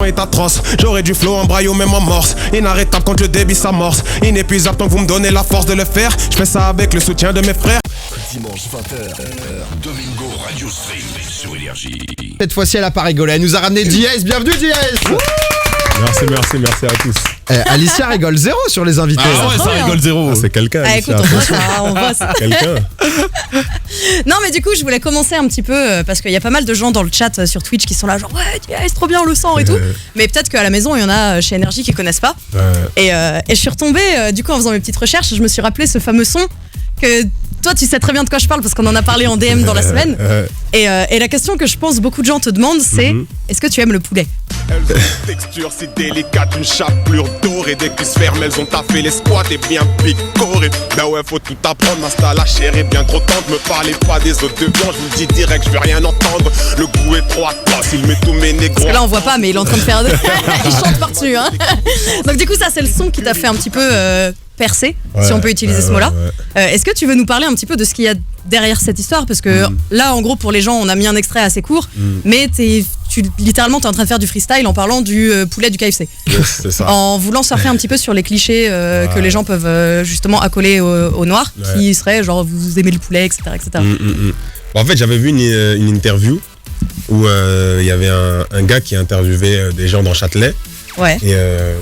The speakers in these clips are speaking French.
est atroce. J'aurais du flow en braille ou même en morse. Inarrêtable quand le débit s'amorce. Inépuisable tant que vous me donnez la force de le faire. Je fais ça avec le soutien de mes frères. Dimanche 20h, Domingo Radio Stream sur Énergie. Cette fois-ci, elle a pas rigolé. Elle nous a ramené JS. Bienvenue, JS. Merci à tous. Alicia rigole zéro sur les invités. Ah ouais, ça rigole zéro. C'est quelqu'un. Écoute, on voit ça. Quelqu'un. Non, mais du coup, je voulais commencer un petit peu parce qu'il y a pas mal de gens dans le chat sur Twitch qui sont là, genre ouais, c'est trop bien, on le sent et tout. Mais peut-être qu'à la maison, il y en a chez Énergie qui connaissent pas. Et je suis retombée, du coup, en faisant mes petites recherches, je me suis rappelé ce fameux son que toi, tu sais très bien de quoi je parle parce qu'on en a parlé en DM dans la semaine. Et la question que je pense beaucoup de gens te demandent, c'est est-ce que tu aimes le poulet? Elles ont une texture si délicate, une chapelure dorée. Des cuisses fermes, elles ont taffé les squats et bien picorées. Ben ouais, faut tout apprendre, Masta, la chair est bien trop tendre. Me parlez pas des autres de viande, je vous dis direct, je veux rien entendre. Le goût est trop atroce, il met tous mes négros. Parce que là, on voit pas, mais il est en train de faire... il chante par-dessus, hein. Donc du coup, ça, c'est le son qui t'a fait un petit peu... percé, si on peut utiliser ce mot-là. Est-ce que tu veux nous parler un petit peu de ce qu'il y a derrière cette histoire? Parce que là, en gros, pour les gens, on a mis un extrait assez court, mais littéralement, t'es en train de faire du freestyle en parlant du poulet du KFC. Yes, c'est ça. En voulant surfer un petit peu sur les clichés que les gens peuvent justement accoler au noir, qui serait genre, vous aimez le poulet, etc. etc. En fait, j'avais vu une interview où il y avait un gars qui interviewait des gens dans Châtelet. Ouais. Et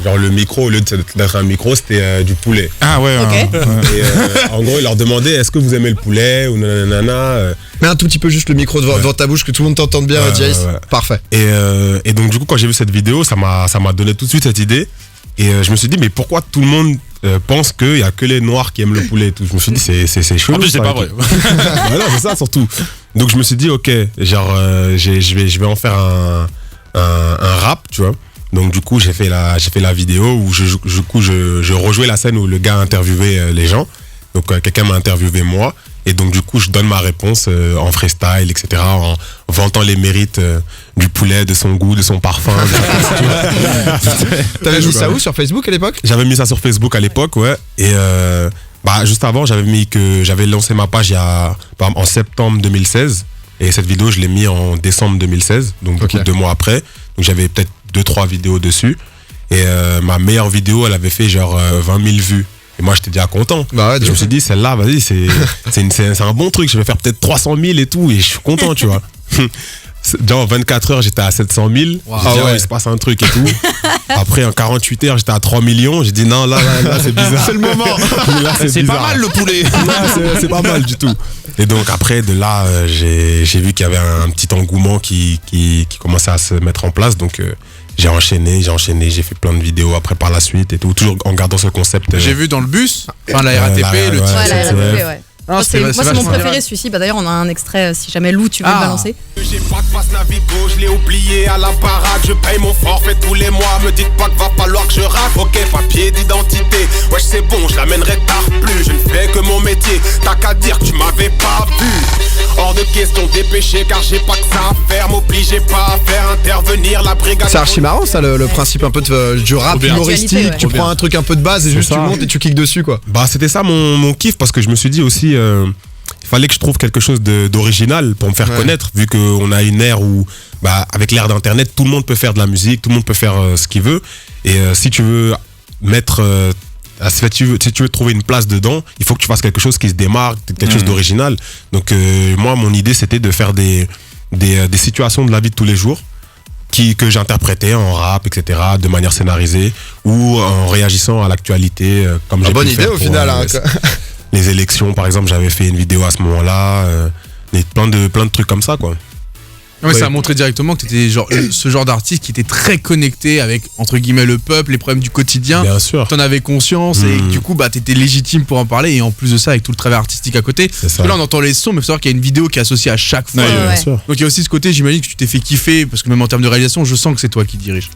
genre le micro, au lieu d'être un micro, c'était du poulet. Ah ouais. Ok. Et en gros, il leur demandait est-ce que vous aimez le poulet ou nanana. Mets un tout petit peu juste le micro devant ta bouche, que tout le monde t'entende bien, JS. Ouais. Parfait. Et donc du coup, quand j'ai vu cette vidéo, ça m'a donné tout de suite cette idée. Et je me suis dit mais pourquoi tout le monde pense qu'il y a que les noirs qui aiment le poulet et tout. Je me suis dit c'est chelou. En plus c'est pas vrai. Voilà, c'est ça surtout. Donc je me suis dit ok, genre je vais en faire un rap, tu vois. Donc du coup j'ai fait la vidéo où je rejouais la scène où le gars interviewait les gens. Donc quelqu'un m'a interviewé moi. Et donc du coup je donne ma réponse en freestyle, etc. En vantant les mérites du poulet, de son goût, de son parfum, de sa texture. T'avais mis ça où sur Facebook à l'époque? J'avais mis ça sur Facebook à l'époque, ouais. Et juste avant j'avais mis que j'avais lancé ma page en septembre 2016. Et cette vidéo je l'ai mis en décembre 2016. Donc du coup, 2 mois après. Donc j'avais peut-être 2-3 vidéos dessus. Et ma meilleure vidéo elle avait fait genre 20 000 vues. Et moi j'étais déjà content. Bah ouais, je me suis dit celle-là vas-y c'est un bon truc, je vais faire peut-être 300 000 et tout et je suis content tu vois. Déjà en 24 heures j'étais à 700 000. J'ai dit il se passe un truc et tout. Après en 48 heures j'étais à 3 millions. J'ai dit non là c'est bizarre. C'est le moment. Là, c'est pas mal le poulet. C'est pas mal du tout. Et donc après de là j'ai vu qu'il y avait un petit engouement qui commençait à se mettre en place. Donc j'ai enchaîné, j'ai fait plein de vidéos après par la suite et tout, toujours en gardant ce concept. J'ai vu dans le bus, enfin la RATP, le titre. Ouais, la RATP, ouais. Ah, C'est mon préféré celui-ci. Bah, d'ailleurs on a un extrait si jamais Lou tu veux le balancer. J'ai pas de passe Navigo, je l'ai oublié à la baraque. Je paye mon forfait tous les mois. Me dites pas qu'il va falloir que je rate. Ok, papier d'identité. Wesh c'est bon, je l'amènerai tard plus. Je ne fais que mon métier. T'as qu'à dire que tu m'avais pas vu. Hors de question de dépêcher car j'ai pas que ça à faire. M'obligez pas à faire intervenir la brigade. C'est archi marrant ça le principe un peu du rap humoristique. Ouais. Tu prends un truc un peu de base et juste tu montes et tu kicks dessus quoi. Bah c'était ça mon kiff parce que je me suis dit aussi il fallait que je trouve quelque chose d'original pour me faire connaître vu qu'on a une ère où avec l'ère d'internet tout le monde peut faire de la musique, tout le monde peut faire ce qu'il veut et si tu veux mettre si tu veux trouver une place dedans, il faut que tu fasses quelque chose qui se démarque, quelque chose d'original. Donc moi mon idée c'était de faire des situations de la vie de tous les jours que j'interprétais en rap, etc., de manière scénarisée ou en réagissant à l'actualité comme j'ai pu bonne le idée faire au final les élections par exemple, j'avais fait une vidéo à ce moment-là, plein de trucs comme ça quoi. Ouais, ça a montré directement que tu étais ce genre d'artiste qui était très connecté avec entre guillemets le peuple, les problèmes du quotidien. Bien sûr. T'en avais conscience et du coup t'étais légitime pour en parler et en plus de ça avec tout le travail artistique à côté. Parce que là on entend les sons mais il faut savoir qu'il y a une vidéo qui est associée à chaque fois. Bien sûr. Donc il y a aussi ce côté, j'imagine que tu t'es fait kiffer parce que même en termes de réalisation, je sens que c'est toi qui dirige.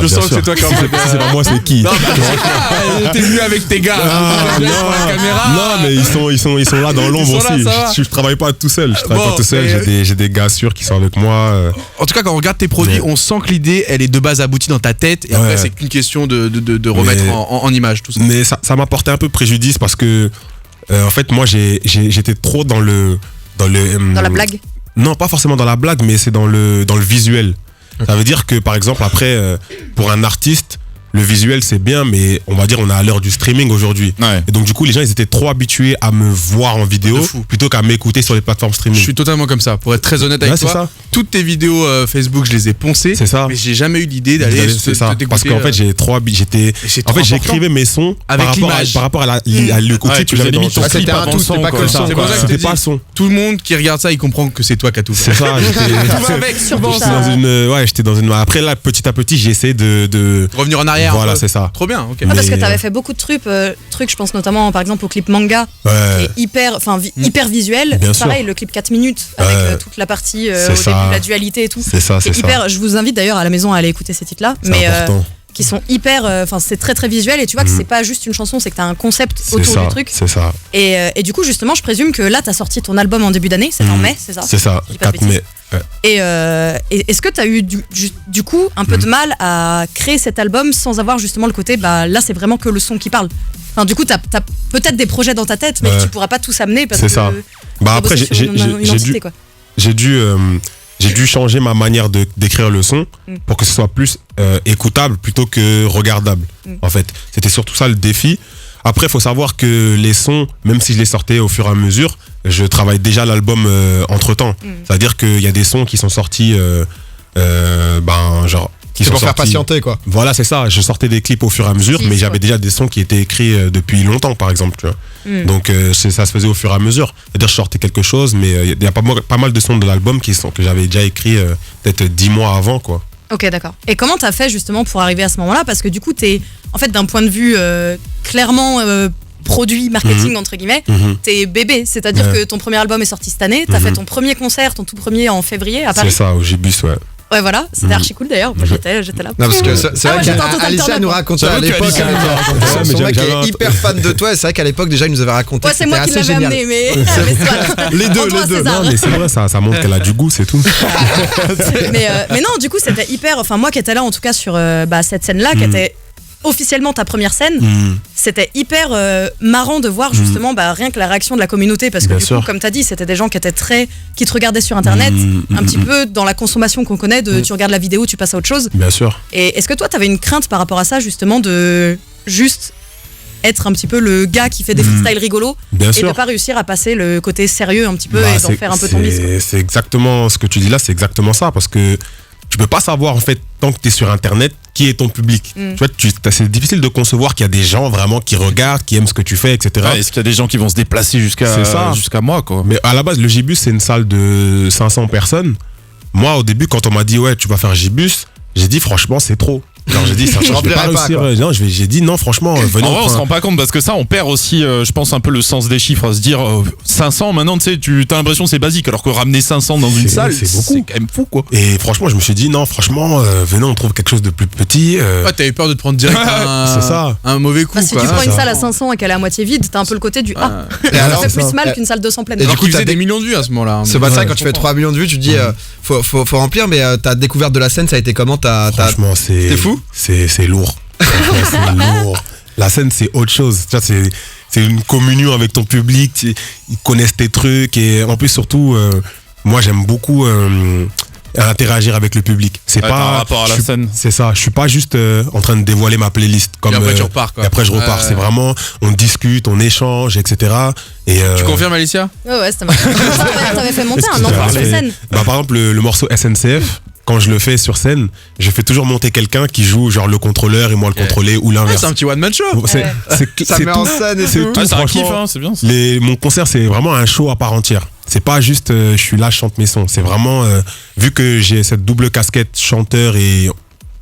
Je sens que c'est toi quand même. C'est pas moi, c'est qui? T'es venu avec tes gars. Non mais ils sont là dans l'ombre aussi. Je travaille pas tout seul. J'ai des gars sûrs qui sont avec moi. En tout cas, quand on regarde tes produits, on sent que l'idée, elle est de base aboutie dans ta tête. Et après, c'est qu'une question de remettre en image tout ça. Mais ça m'a porté un peu préjudice parce que, en fait, moi, j'étais trop dans la blague. Non, pas forcément dans la blague, mais c'est dans le visuel. Ça veut dire que par exemple après pour un artiste le visuel c'est bien, mais on va dire on est à l'heure du streaming aujourd'hui. Ouais. Et donc du coup les gens ils étaient trop habitués à me voir en vidéo plutôt qu'à m'écouter sur les plateformes streaming. Je suis totalement comme ça, pour être très honnête avec toi. Ça. Toutes tes vidéos Facebook, je les ai poncées. C'est ça. Mais j'ai jamais eu l'idée d'aller t'écouter. Parce qu'en fait j'ai trop j'étais. En fait j'écrivais mes sons avec par rapport à le clip que j'avais dans le son. C'était un tout, c'était pas que le son. C'est pour ça que c'était pas le son. Tout le monde qui regarde ça, il comprend que c'est toi qui as tout fait. C'est ça. J'étais dans une. Après là, petit à petit, j'ai essayé de revenir en arrière. Voilà, c'est ça. Trop bien, ok. Parce que t'avais fait beaucoup de trucs, je pense notamment par exemple au clip manga, qui est hyper visuel. Bien Pareil, sûr. le clip 4 minutes avec toute la partie au début de la dualité et tout. C'est ça, c'est hyper. Je vous invite d'ailleurs à la maison à aller écouter ces titres-là, mais qui sont hyper. C'est très très visuel et tu vois que c'est pas juste une chanson, c'est que t'as un concept autour du truc. C'est ça. Et du coup, justement, je présume que là, t'as sorti ton album en début d'année, c'est en mai, c'est ça? C'est ça, 4 mai. Et est-ce que tu as eu du coup un peu de mal à créer cet album sans avoir justement le côté là c'est vraiment que le son qui parle? Enfin, du coup t'as peut-être des projets dans ta tête mais tu pourras pas tous amener parce que c'est ça. Après j'ai dû changer ma manière d'écrire le son pour que ce soit plus écoutable plutôt que regardable. En fait, c'était surtout ça le défi. Après, il faut savoir que les sons, même si je les sortais au fur et à mesure, je travaille déjà l'album entre-temps. C'est-à-dire qu'il y a des sons qui sont sortis, qui sont pour faire patienter, quoi. Voilà, c'est ça. Je sortais des clips au fur et à mesure, mais j'avais déjà des sons qui étaient écrits depuis longtemps, par exemple. Tu vois. Donc, ça se faisait au fur et à mesure. C'est-à-dire, je sortais quelque chose, mais il y a pas mal de sons de l'album que j'avais déjà écrits peut-être 10 mois avant, quoi. Ok, d'accord. Et comment t'as fait justement pour arriver à ce moment-là? Parce que du coup, t'es, en fait, d'un point de vue clairement produit, marketing, entre guillemets, t'es bébé. C'est-à-dire que ton premier album est sorti cette année, t'as fait ton premier concert, ton tout premier en février à Paris. C'est ça, au Gibus, ouais. Ouais, voilà, c'était archi cool d'ailleurs. Moi, j'étais là. Non, parce que c'est vrai qu'Alicia nous racontait à l'époque. Son mec est hyper fan de toi. Et c'est vrai qu'à l'époque, déjà, il nous avait raconté. Ouais, c'est moi qui l'avais amené, mais. Les deux. Non, mais c'est vrai, ça montre qu'elle a du goût, c'est tout. Mais non, du coup, c'était hyper. Enfin, moi qui étais là, en tout cas, sur cette scène-là, qui était officiellement ta première scène, c'était hyper marrant de voir justement rien que la réaction de la communauté, parce que du coup, comme tu as dit, c'était des gens qui te regardaient sur internet, un petit peu dans la consommation qu'on connaît de tu regardes la vidéo, tu passes à autre chose. Bien sûr. Et est-ce que toi, tu avais une crainte par rapport à ça, justement, de juste être un petit peu le gars qui fait des freestyles rigolos et de pas réussir à passer le côté sérieux un petit peu et d'en faire un peu ton business? C'est exactement ce que tu dis là, c'est exactement ça, parce que tu peux pas savoir en fait tant que tu es sur internet qui est ton public. Tu vois, c'est difficile de concevoir qu'il y a des gens vraiment qui regardent, qui aiment ce que tu fais, etc. Ouais, est-ce qu'il y a des gens qui vont se déplacer jusqu'à moi, quoi? Mais à la base, le Gibus, c'est une salle de 500 personnes. Moi, au début, quand on m'a dit ouais, tu vas faire Gibus, j'ai dit franchement, c'est trop. Alors j'ai dit ça, je vais pas réussir. Non, j'ai dit non, franchement, venez. En vrai, on se rend pas compte parce que ça, on perd aussi, je pense, un peu le sens des chiffres, à se dire 500 maintenant, tu sais, t'as l'impression que c'est basique, alors que ramener 500 dans une salle, c'est beaucoup. C'est quand même fou, quoi. Et franchement, je me suis dit non, franchement, venez, on trouve quelque chose de plus petit. Ouais, t'avais peur de te prendre direct un mauvais coup. Si tu prends une salle à 500 et qu'elle est à moitié vide, t'as un peu le côté du ça fait plus mal qu'une salle 200 pleine. Et du coup, tu faisais des millions de vues à ce moment-là. C'est pas ça, quand tu fais 3 millions de vues, tu te dis faut remplir, mais ta découverte de la scène, ça a été comment? Franchement, c'était fou. C'est lourd. C'est lourd. La scène, c'est autre chose. C'est une communion avec ton public. Ils connaissent tes trucs. Et en plus, surtout, moi, j'aime beaucoup interagir avec le public. C'est pas un rapport à la scène. C'est ça. Je suis pas juste en train de dévoiler ma playlist. Comme, et après, tu repars, quoi. Et après, je repars. C'est vraiment, on discute, on échange, etc. Et tu confirmes, Alicia? Ouais, c'était marrant. T'avais fait monter un enfant sur scène. Par exemple, le morceau SNCF. Quand je le fais sur scène, je fais toujours monter quelqu'un qui joue genre le contrôleur et moi le contrôler ou l'inverse. C'est un petit one man show. Ça met en scène et tout. C'est un kiff, hein, c'est bien. Mon concert, c'est vraiment un show à part entière. C'est pas juste je suis là, je chante mes sons. C'est vraiment vu que j'ai cette double casquette chanteur et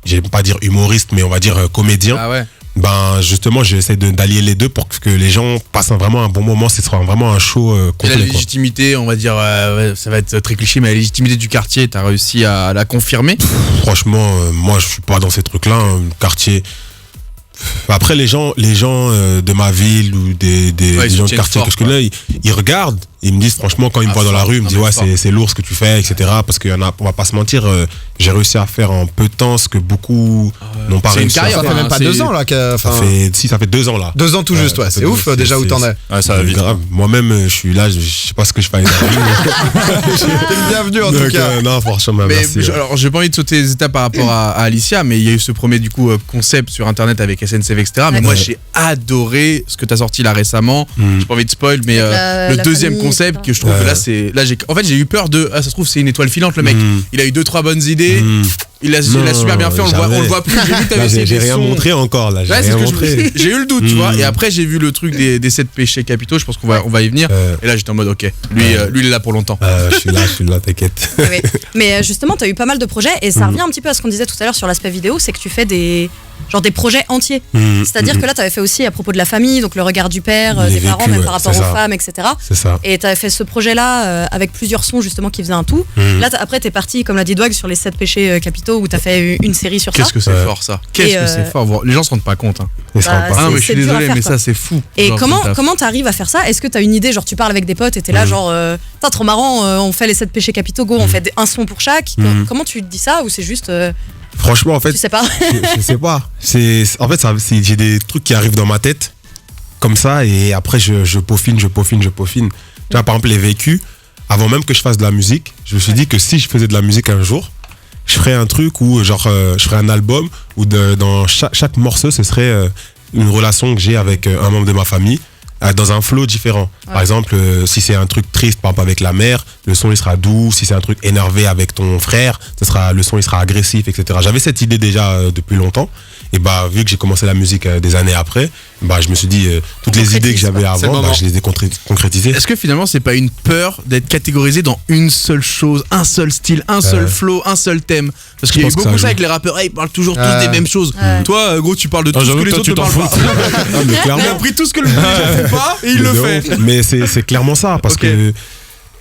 j'aime pas dire humoriste, mais on va dire comédien. Ah ouais. Ben justement, j'essaie d'allier les deux pour que les gens passent vraiment un bon moment. Ce sera vraiment un show complet. La légitimité, on va dire, ça va être très cliché, mais la légitimité du quartier, t'as réussi à la confirmer? Franchement, moi je suis pas dans ces trucs-là. Le quartier. Après les gens de ma ville ou des gens de quartier que je connais, ils regardent Ils me disent franchement, quand ils me voient dans la rue, ils me disent ouais, c'est lourd ce que tu fais, etc. Parce qu'il y en a, on va pas se mentir, j'ai réussi à faire en peu de temps ce que beaucoup n'ont pas réussi. Ça fait même pas 2 ans là. Ça fait 2 ans là. 2 ans tout juste, ouais. C'est ouf déjà où t'en es. Ouais, ça va vite. Grave. Moi-même, je suis là, je sais pas ce que je fais avec la vie. Bienvenue en tout cas. Non, franchement, merci. Alors, j'ai pas envie de sauter les étapes par rapport à Alicia, mais il y a eu ce premier du coup concept sur internet avec SNCF, etc. Mais moi, j'ai adoré ce que t'as sorti là récemment. J'ai pas envie de spoil, mais le deuxième concept que je trouve que là j'ai eu peur de ça se trouve c'est une étoile filante le mec. Il a eu 2-3 bonnes idées. Il a super bien fait, on le voit plus. J'ai vu que t'avais j'ai rien montré encore là. J'ai eu le doute, tu vois. Et après j'ai vu le truc des 7 péchés capitaux. Je pense qu'on va y venir. Et là j'étais en mode ok, lui il est là pour longtemps. Je suis là, t'inquiète. Mais justement t'as eu pas mal de projets et ça revient un petit peu à ce qu'on disait tout à l'heure sur l'aspect vidéo, c'est que tu fais des projets entiers. C'est-à-dire que là t'avais fait aussi à propos de la famille, donc le regard du père, des parents, même par rapport aux femmes, etc. C'est ça. Et t'avais fait ce projet-là avec plusieurs sons justement qui faisaient un tout. Là après t'es parti, comme l'a dit Dwag, sur les 7 péchés capitaux où t'as fait une série sur ça. Qu'est-ce que c'est fort ça. Qu'est-ce que c'est fort. Les gens se rendent pas compte. Ils se rendent pas. Mais je suis désolé, mais ça c'est fou. Et comment t'arrives à faire ça? Est-ce que t'as une idée, genre tu parles avec des potes et t'es là genre trop marrant, on fait les 7 péchés capitaux, go, on fait un son pour chaque. Comment tu te dis ça ou c'est juste franchement en fait tu sais pas. je sais pas. En fait j'ai des trucs qui arrivent dans ma tête comme ça et après je peaufine. Tu vois par exemple les vécus, avant même que je fasse de la musique, je me suis dit que si je faisais de la musique un jour, je ferais un truc où genre je ferais un album où dans chaque morceau ce serait une relation que j'ai avec un membre de ma famille dans un flow différent. Par exemple, si c'est un truc triste par exemple avec la mère, le son il sera doux. Si c'est un truc énervé avec ton frère, le son il sera agressif, etc. J'avais cette idée déjà depuis longtemps. Et vu que j'ai commencé la musique des années après, je me suis dit toutes les idées que j'avais avant, je les ai concrétisées. Est-ce que finalement c'est pas une peur d'être catégorisé dans une seule chose, un seul style, un seul flow, un seul thème? Parce qu'il y a eu beaucoup ça avec les rappeurs, ils parlent toujours tous des mêmes choses. Toi gros tu parles de tout ce que les autres ne parlent pas. Il a pris tout ce que le ne fait pas et il le fait. Mais c'est clairement ça parce que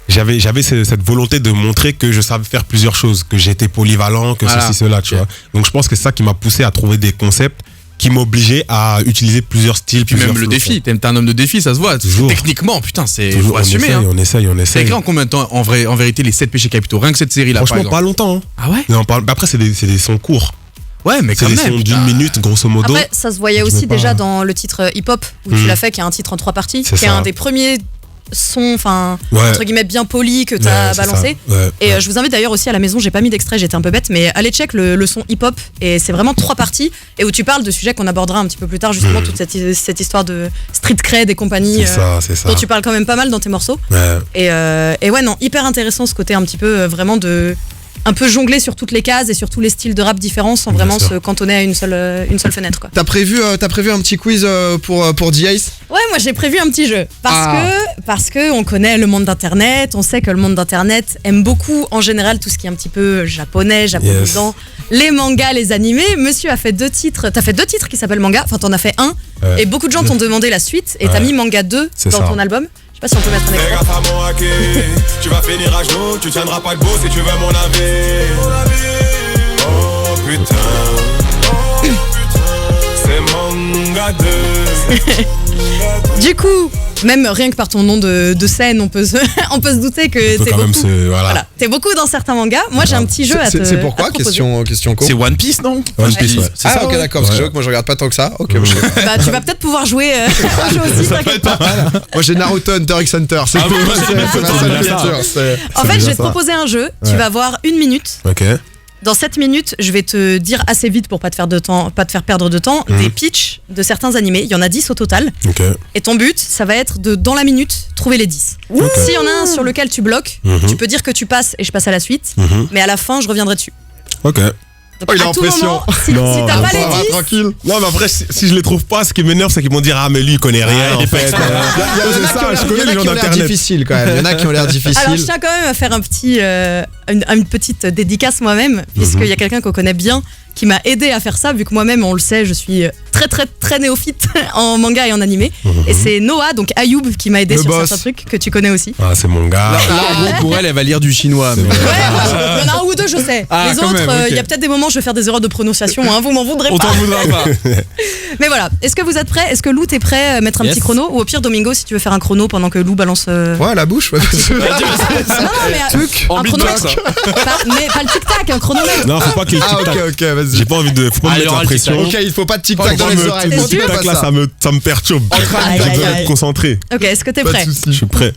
j'avais cette volonté de montrer que je savais faire plusieurs choses, que j'étais polyvalent, que ceci, cela, tu vois. Donc je pense que c'est ça qui m'a poussé à trouver des concepts qui m'obligeaient à utiliser plusieurs styles. Puis même le défi, t'es un homme de défi, ça se voit. Toujours. Techniquement, putain, il faut assumer. On essaye. T'as écrit en combien de temps en vérité les 7 péchés capitaux? Rien que cette série là. Franchement, pas longtemps. Hein. Ah ouais? Non, après, c'est des sons courts. Ouais, mais quand même. C'est des sons d'1 minute, grosso modo. Après, ça se voyait aussi déjà dans le titre hip-hop où tu l'as fait, qui est un titre en 3 parties, qui est un des premiers son, entre guillemets bien poli que t'as balancé. Et je vous invite d'ailleurs aussi à la maison, j'ai pas mis d'extrait, j'étais un peu bête, mais allez check le son hip-hop et c'est vraiment 3 parties et où tu parles de sujets qu'on abordera un petit peu plus tard, justement toute cette histoire de street cred et compagnie. C'est ça. Dont tu parles quand même pas mal dans tes morceaux. Et ouais, non, hyper intéressant ce côté un petit peu vraiment de un peu jongler sur toutes les cases et sur tous les styles de rap différents sans vraiment se cantonner à une seule fenêtre, quoi. T'as prévu un petit quiz pour D-Ice? Ouais, moi j'ai prévu un petit jeu parce que on connaît le monde d'internet, on sait que le monde d'internet aime beaucoup en général tout ce qui est un petit peu japonisant, les mangas, les animés. Monsieur a fait 2 titres, t'as fait 2 titres qui s'appellent manga, enfin t'en as fait un et beaucoup de gens t'ont demandé la suite et t'as mis manga 2 dans ton album. Je sais pas si on peut mettre un extrait. Tu vas finir à genoux, tu tiendras pas debout si tu veux mon avis. Oh putain, c'est manga 2. Du coup, même rien que par ton nom de scène, on peut se douter que t'es beaucoup. Voilà. T'es beaucoup dans certains mangas. Moi, j'ai un petit jeu à te. C'est pourquoi? Question co. C'est One Piece, non? One Piece, ouais. Ah, ok, d'accord. Parce que moi, je regarde pas tant que ça. Ok. Tu vas peut-être pouvoir jouer un jeu aussi, t'inquiète pas. Moi, j'ai Naruto, Hunter x Hunter. C'est en fait, je vais te proposer un jeu. Tu vas avoir 1 minute. Ok. Dans 7 minutes, je vais te dire assez vite pour pas te faire perdre de temps, des pitchs de certains animés. Il y en a 10 au total. Okay. Et ton but, ça va être de, dans la minute, trouver les 10. S'il y en a un sur lequel tu bloques, tu peux dire que tu passes et je passe à la suite. Mais à la fin, je reviendrai dessus. Ok. Donc, il est en pression. Si t'as pas les 10, tranquille. Non, mais après, si je les trouve pas, ce qui m'énerve, c'est qu'ils vont dire ah mais lui il connaît rien. En fait, je connais les gens d'internet. Difficile quand même. Il y en a qui ont l'air difficiles. Alors je tiens quand même à faire une petite dédicace moi-même, puisqu'il y a quelqu'un qu'on connaît bien, qui m'a aidé à faire ça, vu que moi-même, on le sait, je suis très néophyte en manga et en animé. Et c'est Noah, donc Ayoub, qui m'a aidé sur certains trucs que tu connais aussi. Ah, c'est mon gars. Là, en gros, pour elle va lire du chinois. Ouais, il y en a un ou deux, je sais. Les autres, il y a peut-être des moments où je vais faire des erreurs de prononciation, hein, vous m'en voudrez pas. On t'en voudra pas. Mais voilà, est-ce que vous êtes prêts? Est-ce que Lou, t'es prêt à mettre un petit chrono? Ou au pire, Domingo, si tu veux faire un chrono pendant que Lou balance. Ouais, la bouche, ouais. Non, mais un chronomètre. Mais pas le tic-tac, un chronomètre. Non, faut pas qu'il y ait le tic-tac. Ok, vas-y. J'ai pas envie de. Faut pas me mettre la pression. Ok, il faut pas de tic-tac dans les oreilles. Le tic-tac là, ça me perturbe. Je dois être concentré. Ok, est-ce que t'es prêt? Je suis prêt.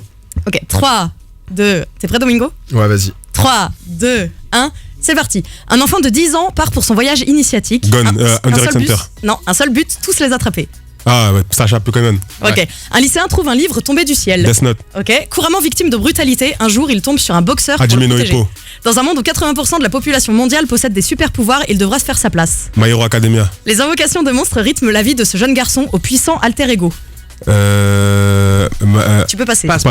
Ok, 3, 2. T'es prêt, Domingo? Ouais, vas-y. 3, 2, 1. C'est parti. Un enfant de 10 ans part pour son voyage initiatique. Gone, Direct Center. Non, un seul but, tous les attraper. Ah ouais, Sacha Pukonen. Ok. Un lycéen trouve un livre tombé du ciel. Death Note. Ok. Couramment victime de brutalité, un jour il tombe sur un boxeur pour le protéger. Dans un monde où 80% de la population mondiale possède des super pouvoirs, il devra se faire sa place. My Hero Academia. Les invocations de monstres rythment la vie de ce jeune garçon au puissant alter ego. Tu peux passer. Passe.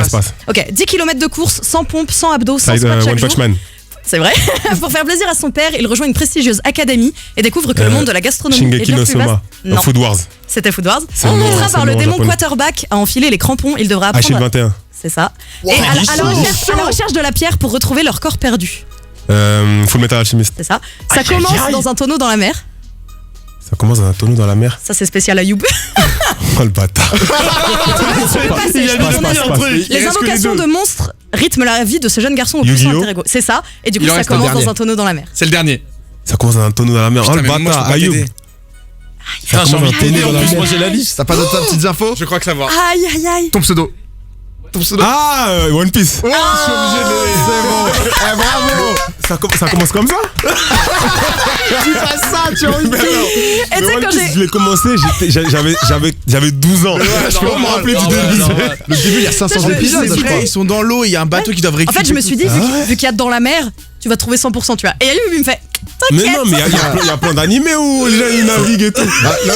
Ok. 10 km de course, sans pompe, sans abdos, sans squat One chaque Punch jour. Man. C'est vrai. Pour faire plaisir à son père, il rejoint une prestigieuse académie et découvre que le monde de la gastronomie est Shingeki bien no plus vaste. Soma. Non, Food Wars. c'était Food Wars. C'est On le nom- montrera c'est par le le nom démon japonais. quarterback à enfiler les crampons. Il devra Achille apprendre. 21. C'est ça. Et à la recherche de la pierre pour retrouver leur corps perdu. Full Metal Alchemist. C'est ça. Ça commence dans un tonneau dans la mer. Ça commence dans un tonneau dans la mer. Ça, c'est spécial à Youb. Oh le bâtard. Les invocations de monstres rythment la vie de ce jeune garçon au puissant Yu-Gi-Oh! alter ego. C'est ça. Et du coup, Il en ça reste un commence dernier. dans un tonneau dans la mer. C'est le dernier. Ça commence dans un tonneau dans la mer. Oh le Putain, mais moi, je bâtard. peux pas Ayoub. t'aider. Putain, j'ai envie de t'aider en plus, moi j'ai la liste. T'as pas d'autres petites infos? Je crois que ça va. Aïe, aïe, aïe. Ton pseudo. Ah, One Piece. Oh, je suis obligé de les. C'est bon. Eh, bravo. Ça commence comme ça? Tu fais ça, tu as envie de. Et tu sais, One quand Piece, je l'ai commencé, j'avais 12 ans. Je peux pas me rappeler du début. Le début, il y a 500 épisodes, je crois. Ils sont dans l'eau, il y a un bateau qui doivent En récupérer. fait, je me suis dit, vu qu'il y a dans la mer, tu vas trouver 100%, tu vois. Et Ayoub, il me fait. Mais non, mais il y a plein d'animés où les gens ils naviguent et tout.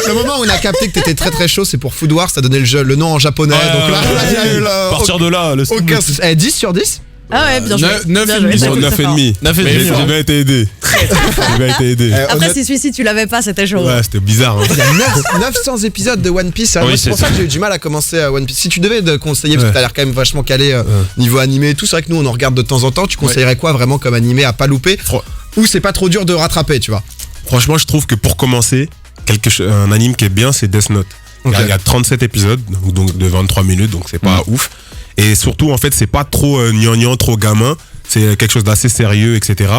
Le moment où on a capté que t'étais très chaud, c'est pour Food Wars, t'as donné le nom en japonais. Donc là, il y a eu À partir de là, laisse aucun souci. 10 sur 10? Ah ouais, bien joué. 9 Bien et joué. demi. T'as écouté fort. 9,5. J'ai bien été aidé. J'ai bien été aidé. Après, si celui-ci, tu l'avais pas, c'était chaud. Ouais, c'était bizarre. Hein. Il y a 900 épisodes de One Piece. Oui, Moi, c'est c'est pour ça ça. que j'ai eu du mal à commencer à One Piece. Si tu devais te conseiller, parce que t'as l'air quand même vachement calé niveau animé et tout, c'est vrai que nous on en regarde de temps en temps. Tu conseillerais quoi vraiment comme animé à pas louper? Ou c'est pas trop dur de rattraper, tu vois? Franchement, je trouve que pour commencer, un anime qui est bien, c'est Death Note. Il y a 37 épisodes, donc de 23 minutes, donc c'est pas ouf. Et surtout, en fait, c'est pas trop gnangnan, trop gamin. C'est quelque chose d'assez sérieux, etc.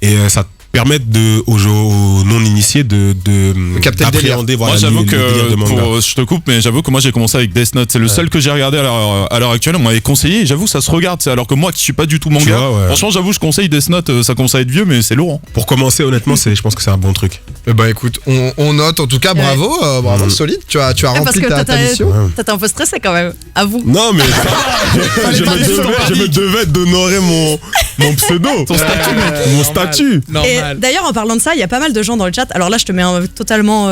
Et ça permet aux non-initiés capter le d'appréhender Moi voilà, j'avoue le délire de manga. que, je te coupe, mais j'avoue que moi j'ai commencé avec Death Note. C'est le seul que j'ai regardé à l'heure actuelle. On m'avait conseillé et j'avoue ça se regarde. Alors que moi qui suis pas du tout manga, vois, ouais. franchement j'avoue je conseille Death Note. Ça commence à être vieux mais c'est lourd. Hein. Pour commencer, honnêtement, je pense que c'est un bon truc. Bah écoute, on note en tout cas, bravo, bravo, solide. Tu as Parce rempli que ta mission. t'étais un peu stressé quand même, avoue. Non, mais je me devais d'honorer mon pseudo. Mon statut. Et d'ailleurs, en parlant de ça, il y a pas mal de gens dans le chat. Alors là, je te mets totalement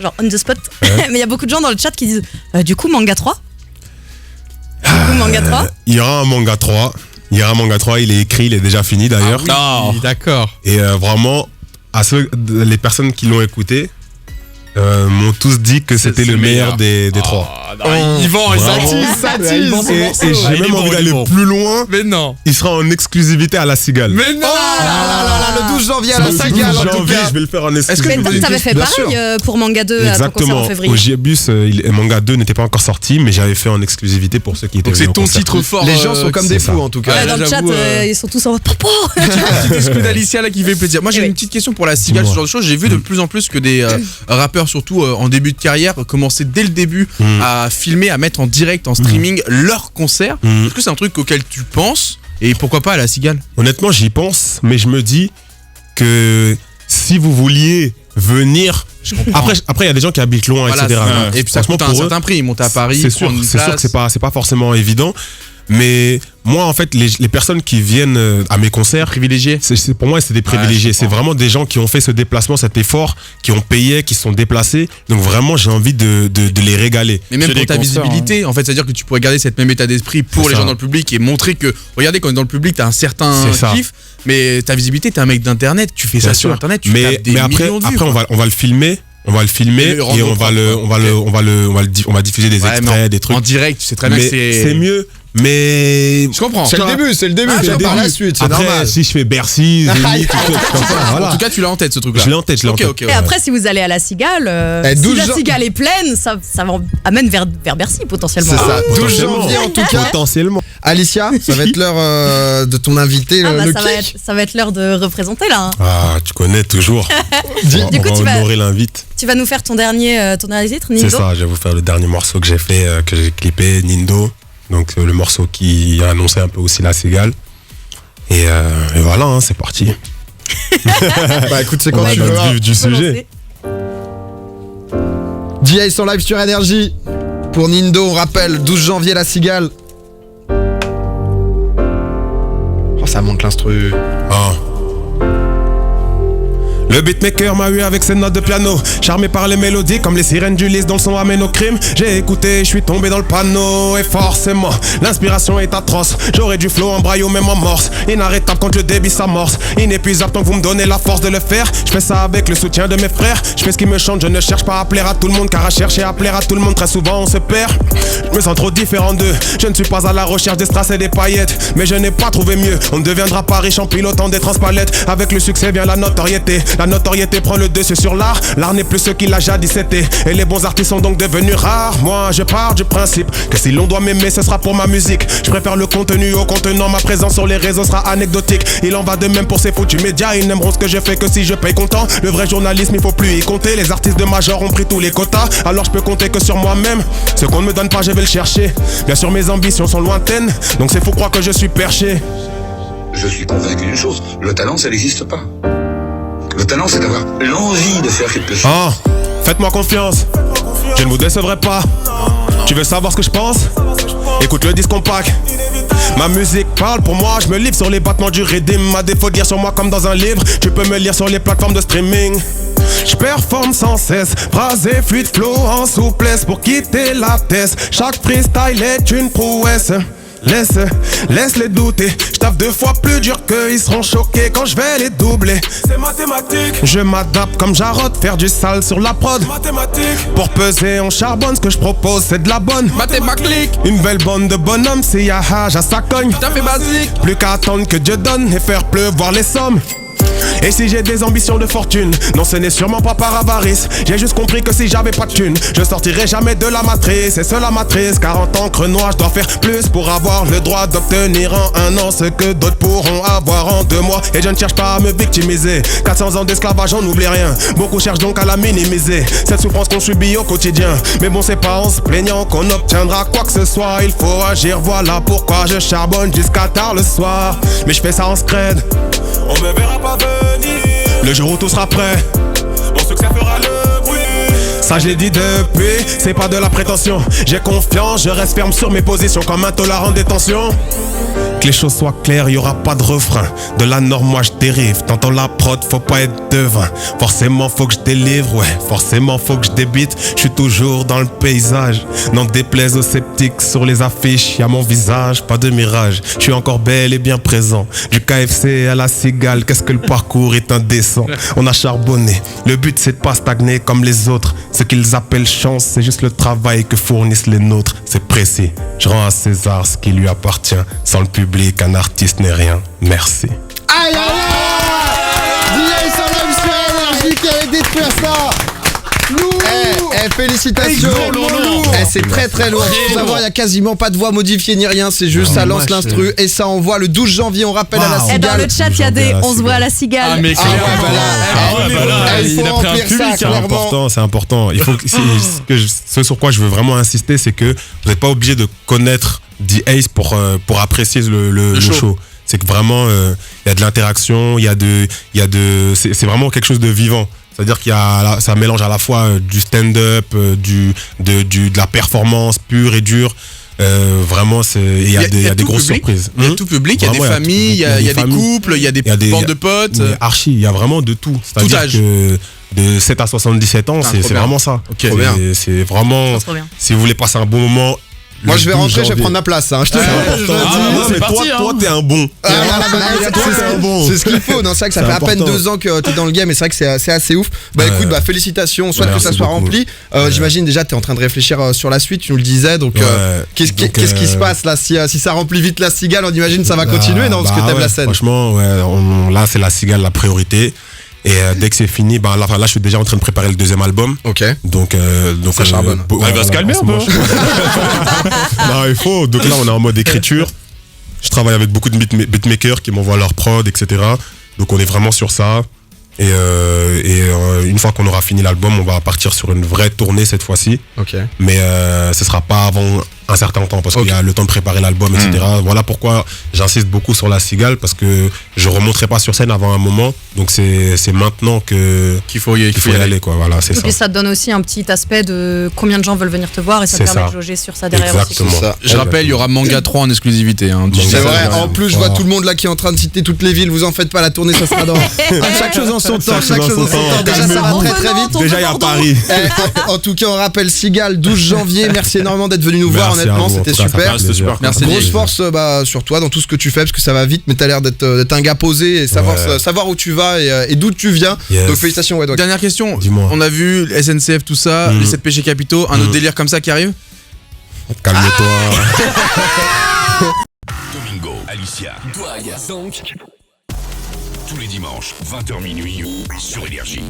genre on the spot. Mais il y a beaucoup de gens dans le chat qui disent du coup, manga 3 Manga 3 Il y aura un manga 3. Il est écrit, il est déjà fini d'ailleurs. D'accord. Et vraiment, les personnes qui l'ont écouté m'ont tous dit que c'était le meilleur des trois. Yvan, et ça Et j'ai même envie d'aller plus loin. Mais non. Il sera en exclusivité à La Cigale. Mais non. Le 12 janvier à la Le 12 Cigale, en tout janvier, cas. je vais le faire en Mais exclusivité. t'avais fait Bien pareil pour Manga 2 à ton concert Exactement. en février. Au Giebus, Manga 2 n'était pas encore sorti, mais j'avais fait en exclusivité pour ceux qui étaient Donc c'est venus au ton concert. titre fort. Les gens sont comme des c'est fous ça. en tout cas. Ouais, dans le chat, j'avoue, ils sont tous en mode Popo. Petit exclu d'Alicia là qui fait plaisir. Moi j'ai Oui. une petite question pour la Cigale, ce Dis-moi. genre de choses. J'ai vu de plus en plus que des rappeurs, surtout en début de carrière, commençaient dès le début à filmer, à mettre en direct, en streaming leurs concerts. Est-ce que c'est un truc auquel tu penses? Et pourquoi pas à la Cigale? Honnêtement, j'y pense, mais je me dis que si vous vouliez venir. Après, il y a des gens qui habitent loin, Voilà, etc. et puis ça Franchement, coûte un pour eux, certain prix. Ils montent à Paris, c'est sûr prendre une que place. c'est pas forcément évident. Mais moi, en fait, les personnes qui viennent à mes concerts, Privilégié. pour moi, c'est des privilégiés. C'est vraiment des gens qui ont fait ce déplacement, cet effort, qui ont payé, qui se sont déplacés. Donc vraiment, j'ai envie de les régaler. Mais même C'est pour des ta concerts, visibilité, en fait, c'est-à-dire que tu pourrais garder cette même état d'esprit pour C'est les ça. gens dans le public et montrer que, regardez, quand on est dans le public, t'as un certain C'est ça. kiff, mais ta visibilité, t'es un mec d'internet, tu fais ça Bien sur sûr. internet, tu mais tapes des après, millions de vues. après quoi. on va le filmer. On va le filmer Et le rendre et on va propre, on va diffuser des Ouais, mais extraits, des trucs. En direct, tu sais très bien Mais que c'est mieux. Mais Je comprends. C'est le début, c'est le début. Ah, c'est c'est par le la début. suite, c'est Après, normal. si je fais Bercy, Zénith, tout ça, comme ça, En voilà. tout cas, tu l'as en tête ce truc-là. Je l'ai en tête, je l'ai en Ok, tête. ok. Et après, si vous allez à la Cigale, si 12 la gens- Cigale est pleine, ça amène vers Bercy potentiellement. C'est ça. 12 Potentiellement. janvier en tout cas. Potentiellement. Alicia, ça va être l'heure de ton invité, Ah bah, le ça va être l'heure de représenter là. Hein. Ah, tu connais toujours. Du coup, on tu va vas- honorer l'invite. Tu vas nous faire ton dernier titre, Nindo. C'est ça, je vais vous faire le dernier morceau que j'ai fait, que j'ai clippé, Nindo. Donc le morceau qui a annoncé un peu aussi la Cigale. Et voilà, hein, c'est parti. Bah écoute, c'est On quand va tu dans veux. le vif du On peut sujet. lancer. DA sont live sur Énergie. Pour Nindo, on rappelle, 12 janvier la Cigale. Oh, ça monte l'instru. Ah. Le beatmaker m'a eu avec ses notes de piano. Charmé par les mélodies comme les sirènes du lys dont le son amène au crime. J'ai écouté, je suis tombé dans le panneau. Et forcément, l'inspiration est atroce. J'aurais du flow en braille ou même en morse. Inarrêtable quand le débit s'amorce. Inépuisable tant que vous me donnez la force de le faire. Je fais ça avec le soutien de mes frères. Je fais ce qui me chante, je ne cherche pas à plaire à tout le monde. Car à chercher à plaire à tout le monde, très souvent on se perd. Je me sens trop différent d'eux. Je ne suis pas à la recherche des strass et des paillettes. Mais je n'ai pas trouvé mieux. On ne deviendra pas riche en pilotant des transpalettes. Avec le succès vient la notoriété. La notoriété prend le dessus sur l'art. L'art n'est plus ce qu'il a jadis été. Et les bons artistes sont donc devenus rares. Moi je pars du principe que si l'on doit m'aimer ce sera pour ma musique. Je préfère le contenu au contenant. Ma présence sur les réseaux sera anecdotique. Il en va de même pour ces foutus médias. Ils n'aimeront ce que je fais que si je paye content. Le vrai journalisme il faut plus y compter. Les artistes de major ont pris tous les quotas. Alors je peux compter que sur moi-même. Ce qu'on ne me donne pas je vais le chercher. Bien sûr mes ambitions sont lointaines. Donc c'est faux croire que je suis perché. Je suis convaincu d'une chose, le talent, ça n'existe pas. Le talent, c'est d'avoir l'envie de faire quelque chose. Ah, faites-moi confiance, je ne vous décevrai pas. Tu veux savoir ce que je pense? Écoute le disque compact. Ma musique parle pour moi, je me livre sur les battements du rythme. À défaut de lire sur moi comme dans un livre, tu peux me lire sur les plateformes de streaming. Je performe sans cesse, phrase et fluide flow en souplesse pour quitter la thèse. Chaque freestyle est une prouesse. Laisse-les douter. Je taffe 2 fois plus dur qu'eux, ils seront choqués quand je vais les doubler. C'est mathématique, Je m'adapte comme Jarod, faire du sale sur la prod. mathématique. Pour peser, on charbonne, ce que je propose c'est de la bonne. Mathématique, Une belle bande de bonhommes, c'est yahage à sa cogne. t'as fait basique. Plus qu'à attendre que Dieu donne et faire pleuvoir les sommes. Et si j'ai des ambitions de fortune, non ce n'est sûrement pas par avarice. J'ai juste compris que si j'avais pas de thune, je sortirais jamais de la matrice. Et c'est la matrice, car en tant que Renoir, je dois faire plus pour avoir le droit d'obtenir en 1 an ce que d'autres pourront avoir en 2 mois. Et je ne cherche pas à me victimiser. 400 ans d'esclavage, on n'oublie rien. Beaucoup cherchent donc à la minimiser, cette souffrance qu'on subit au quotidien. Mais bon, c'est pas en se plaignant qu'on obtiendra quoi que ce soit. Il faut agir, voilà pourquoi je charbonne jusqu'à tard le soir. Mais je fais ça en scred. On me verra pas venir. Le jour où tout sera prêt, Mon succès fera le bruit. ça je l'ai dit depuis, c'est pas de la prétention. J'ai confiance, je reste ferme sur mes positions comme intolérant des tensions. Que les choses soient claires, y aura pas de refrain. De la norme, moi je dérive. T'entends la prod, faut pas être devin. Forcément faut que je délivre, ouais. Forcément faut que je débite. Je suis toujours dans le paysage. N'en déplaise aux sceptiques, sur les affiches, y a mon visage, pas de mirage. Je suis encore bel et bien présent. Du KFC à la Cigale, qu'est-ce que le parcours est indécent. On a charbonné. Le but c'est de pas stagner comme les autres. Ce qu'ils appellent chance, c'est juste le travail que fournissent les nôtres. C'est précis. Je rends à César ce qui lui appartient. Sans le public, un artiste n'est rien. Merci. Aïe aïe aïe! DA sont live sur Énergie qui avait détruire ça! Félicitations! C'est très très lourd. Faut savoir, il y a quasiment pas de voix modifiée ni rien, c'est juste ça lance l'instru et ça envoie le 12 janvier, on rappelle à la Wow. Et dans Cigale. le chat, il y a des on se voit à la Cigale. Ah, mais Ah ouais, voilà. Il il faut a pris un remplir public, ça, hein. C'est clairement. important, c'est important. Il faut que, ce sur quoi je veux vraiment insister, c'est que vous n'êtes pas obligé de connaître The Ace pour apprécier le show. C'est que vraiment, il y a de l'interaction, c'est vraiment quelque chose de vivant. C'est-à-dire ça mélange à la fois du stand-up, de la performance pure et dure. Vraiment, il y a des grosses surprises. Il y a tout public, il y a des familles, il y a des couples, il y a des bandes de potes. Archi, il y a vraiment de tout. C'est-à-dire que de 7 à 77 ans, c'est vraiment ça. Okay. C'est vraiment, si vous voulez passer un bon moment. Moi je vais rentrer, je vais prendre ma place. Hein. Je te mais toi t'es un bon. C'est ce qu'il faut. Non, c'est vrai que ça fait à peine 2 ans que t'es dans le game et c'est vrai que c'est assez ouf. Bah écoute, félicitations, souhaite que ça soit rempli. J'imagine déjà t'es en train de réfléchir sur la suite, tu nous le disais. Donc qu'est-ce qui se passe là si ça remplit vite la cigale, on imagine ça va continuer, non? Parce que t'aimes la scène. Franchement, là c'est la cigale la priorité. Et dès que c'est fini, là je suis déjà en train de préparer le 2e album. Ok. Donc ça charbonne. Il va se calmer un peu. Non, il faut. Donc là on est en mode écriture. Je travaille avec beaucoup de beatmakers qui m'envoient leur prod, etc. Donc on est vraiment sur ça. Et une fois qu'on aura fini l'album, on va partir sur une vraie tournée cette fois-ci. Ok. Mais ce sera pas avant un certain temps parce qu'il y a le temps de préparer l'album, etc. Voilà pourquoi j'insiste beaucoup sur la cigale parce que je remonterai pas sur scène avant un moment. Donc c'est maintenant qu'il faut y aller quoi. Voilà, c'est ça. Et puis ça te donne aussi un petit aspect de combien de gens veulent venir te voir et ça te permet de jauger sur ça derrière. Exactement. Aussi. Ça. Je rappelle, il y aura Manga 3 en exclusivité. Hein. C'est vrai. En plus, je vois tout le monde là qui est en train de citer toutes les villes. Vous en faites pas, la tournée, ça sera dans chaque chose en son temps. Chaque chose en son temps. Déjà, ça va très vite. Déjà, il y a Paris. En tout cas, on rappelle Cigale, 12 janvier. Merci énormément d'être venu nous voir. Honnêtement, c'était super. Merci. Grosse force sur toi dans tout ce que tu fais parce que ça va vite, mais t'as l'air d'être un gars posé et savoir où tu vas et d'où tu viens. Donc félicitations, Wedok. Dernière question. Dis-moi. On a vu SNCF, tout ça, les 7 péchés capitaux, un autre délire comme ça qui arrive? Calme-toi. Domingo, Alicia, donc tous les dimanches 20h minuit sur Énergie.